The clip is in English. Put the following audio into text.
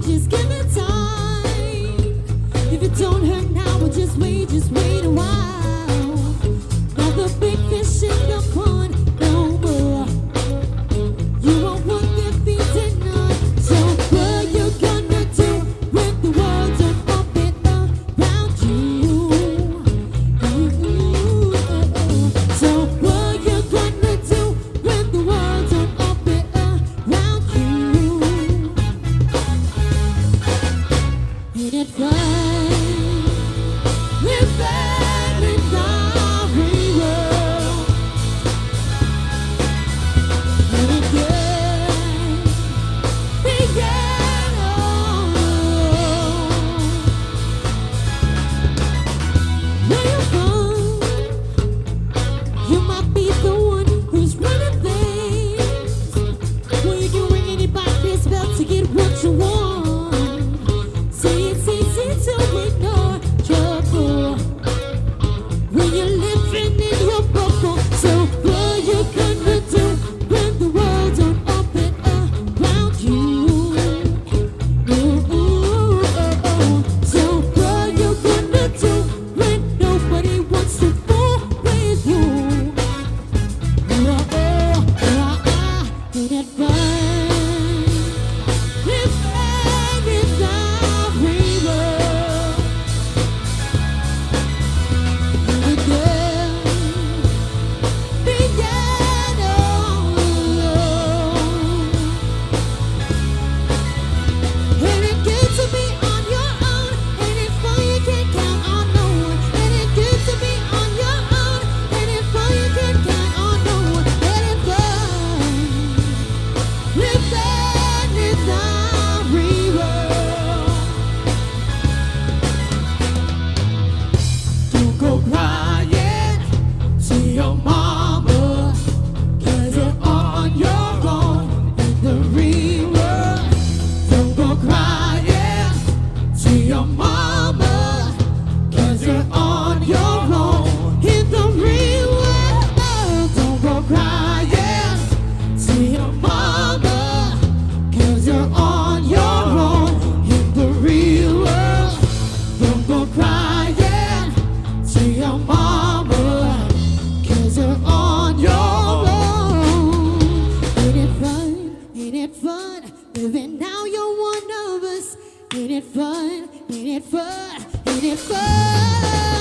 just give it time. If it don't hurt now, well, just wait a while. Now the big fish in the pond, no more. You won't want their feet tonight. So what you gonna do when the world don't open around you? So what you gonna do when the world don't open around you? Ain't it fun? Living in our free world. Ain't it good? Being alone. Where you from? You might be the one who's running things. Will you do anybody's belt to get what you want? See, it's easy to ignore trouble when you're living in your bubble. So what you gonna do when the world don't open around you? So what you gonna do when nobody wants to fool with you? Ain't it fun? Living in our free world. Ain't it good? Being alone. Ain't it good to be on your own? Ain't it fun you can't count on no one? Ain't it good to be on your own? Ain't it fun you can't count on no one? Ain't it fun? Living in our free world. Don't go crying to your mama, 'cause you're on your own in the real world. Don't go crying to your mama, 'cause you're on your own in the real world. Don't go crying to your mama, 'cause you're on your own in the real world. Don't go crying to your mama, 'cause you're on your own. Ain't it fun? Ain't it fun? Living now you're one of us. Ain't it fun? Ain't it fun? Ain't it fun?